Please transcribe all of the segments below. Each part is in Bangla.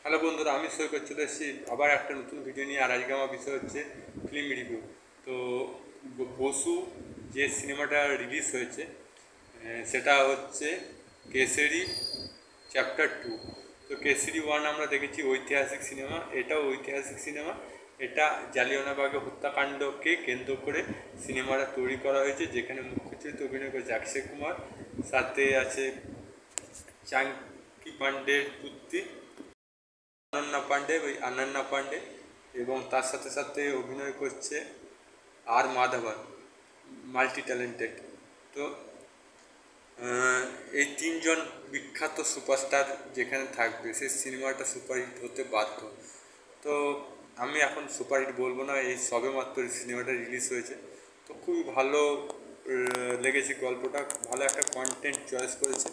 হ্যালো বন্ধুরা, আমি সৈকত চলে এসেছি আবার একটা নতুন ভিডিও নিয়ে। আর আজকে আমার বিষয় হচ্ছে ফিল্ম রিভিউ। তো বসু যে সিনেমাটা রিলিজ হয়েছে সেটা হচ্ছে কেসরি চ্যাপ্টার 2। তো কেসরি 1 আমরা দেখেছি, ঐতিহাসিক সিনেমা। এটাও ঐতিহাসিক সিনেমা। এটা জালিয়ানওয়ালাবাগের হত্যাকাণ্ডকে কেন্দ্র করে সিনেমাটা তৈরি করা হয়েছে, যেখানে মুখ্য চরিত্রে অভিনয় করেছে অক্ষয় কুমার, সাথে আছে চাঙ্কি পান্ডের পুত্রী অনন্যা পান্ডে, এবং তার সাথে সাথে অভিনয় করছে আর মাধবন, মাল্টি ট্যালেন্টেড। তো এই তিনজন বিখ্যাত সুপারস্টার যেখানে থাকবে, সেই সিনেমাটা সুপারহিট হতে বাধ্য। তো আমি এখন সুপারহিট বলবো না, এই সবে মাত্র সিনেমাটা রিলিজ হয়েছে। তো খুবই ভালো লেগেছে গল্পটা, ভালো একটা কন্টেন্ট চয়েস করেছে।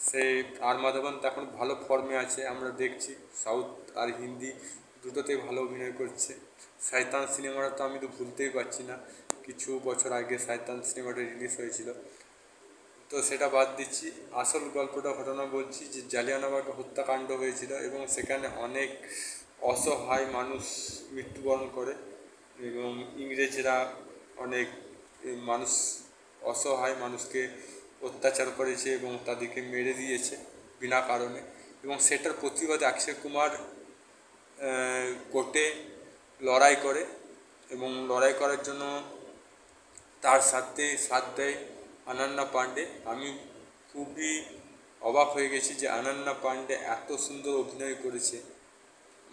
সেই আর মাধবন তো এখন ভালো ফর্মে আছে, আমরা দেখছি সাউথ আর হিন্দি দুটোতেই ভালো অভিনয় করছে। শয়তান সিনেমাটা তো আমি তো ভুলতেই পারছি না, কিছু বছর আগে শয়তান সিনেমাটা রিলিজ হয়েছিল। তো সেটা বাদ দিচ্ছি, আসল ঘটনা বলছি যে জালিয়ানওয়ালাবাগ হত্যাকাণ্ড হয়েছিল এবং সেখানে অনেক অসহায় মানুষ মৃত্যুবরণ করে, এবং ইংরেজরা অনেক মানুষ অসহায় মানুষকে অত্যাচার করেছে এবং তাদেরকে মেরে দিয়েছে বিনা কারণে। এবং সেটার প্রতিবাদে অক্ষয় কুমার কোর্টে লড়াই করে, এবং লড়াই করার জন্য তার সাথে সাথ দেয় অনন্যা পান্ডে। আমি খুবই অবাক হয়ে গেছি যে অনন্যা পান্ডে এত সুন্দর অভিনয় করেছে,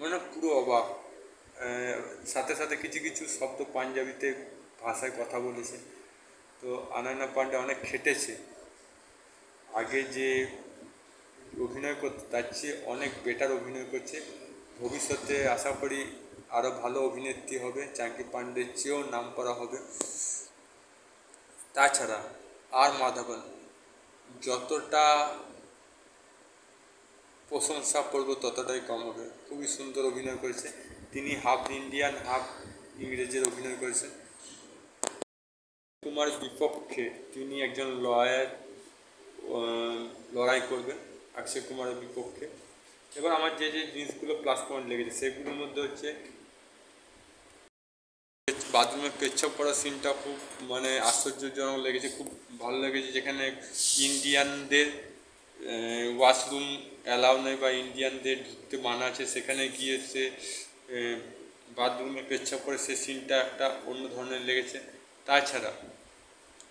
মানে পুরো অবাক। সাথে সাথে কিছু কিছু শব্দ পাঞ্জাবিতে ভাষায় কথা বলেছে। তো অনন্যা পান্ডে অনেক খেটেছে, আগে যে অভিনয় করতে তার চেয়ে অনেক বেটার অভিনয় করছে। ভবিষ্যতে আশা করি আরও ভালো অভিনেত্রী হবে, চাঙ্কি পান্ডের চেয়েও নাম করা হবে। তাছাড়া আর মাধবন যতটা প্রশংসা করবো ততটাই কম হবে, খুবই সুন্দর অভিনয় করেছে। তিনি হাফ ইন্ডিয়ান হাফ ইংরেজের অভিনয় করেছেন। কুমার বিপক্ষে তিনি একজন লয়ার লড়াই করবেন অক্ষয় কুমারের বিপক্ষে। এবার আমার যে যে জিনিসগুলো প্লাস পয়েন্ট লেগেছে সেগুলোর মধ্যে হচ্ছে বাথরুমে পেচ্ছাপ করার সিনটা খুব মানে আশ্চর্যজনক লেগেছে, খুব ভালো লেগেছে। যেখানে ইন্ডিয়ানদের ওয়াশরুম অ্যালাউ নেই বা ইন্ডিয়ানদের ঢুকতে মানা আছে, সেখানে গিয়ে সে বাথরুমে পেচ্ছাপ করে, সে সিনটা একটা অন্য ধরনের লেগেছে। তাছাড়া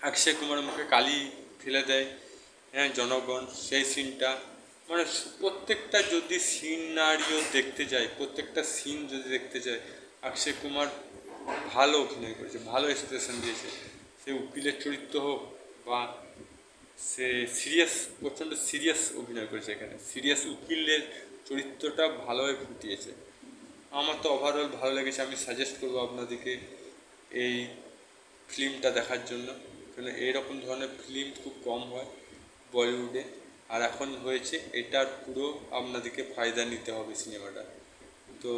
অক্ষয় কুমারের মুখে কালি ফেলে দেয় জনগণ, সেই সিনটা মানে প্রত্যেকটা যদি সিনারিও দেখতে যায়, প্রত্যেকটা সিন যদি দেখতে যায়, অক্ষয় কুমার ভালো অভিনয় করেছে, ভালো এক্সপ্রেশন দিয়েছে। সে উকিলের চরিত্র হোক বা সে সিরিয়াস, প্রচণ্ড সিরিয়াস অভিনয় করেছে, এখানে সিরিয়াস উকিলের চরিত্রটা ভালোভাবে ফুটিয়েছে। আমার তো ওভারঅল ভালো লেগেছে। আমি সাজেস্ট করবো আপনাদেরকে এই ফিল্মটা দেখার জন্য, কারণ এইরকম ধরনের ফিল্ম খুব কম হয় বলিউডে, আর এখন হয়েছে। এটার পুরো আপনাদেরকে ফায়দা নিতে হবে সিনেমাটা। তো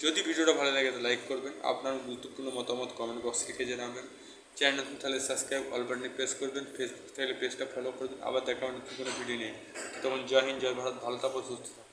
যদি ভিডিওটা ভালো লাগে তো লাইক করবেন, আপনার গুরুত্বপূর্ণ মতামত কমেন্ট বক্সে লিখে জানাবেন। চ্যানেল নতুন তাহলে সাবস্ক্রাইব অল বাটনে প্রেস করবেন, ফেসবুক থাকলে পেজটা ফলো করবেন। আবার দেখা হবে নতুন কোনো ভিডিও নিয়ে। তখন জয় হিন্দ, জয় ভারত, ভালো থাকো, সুস্থ থাকো।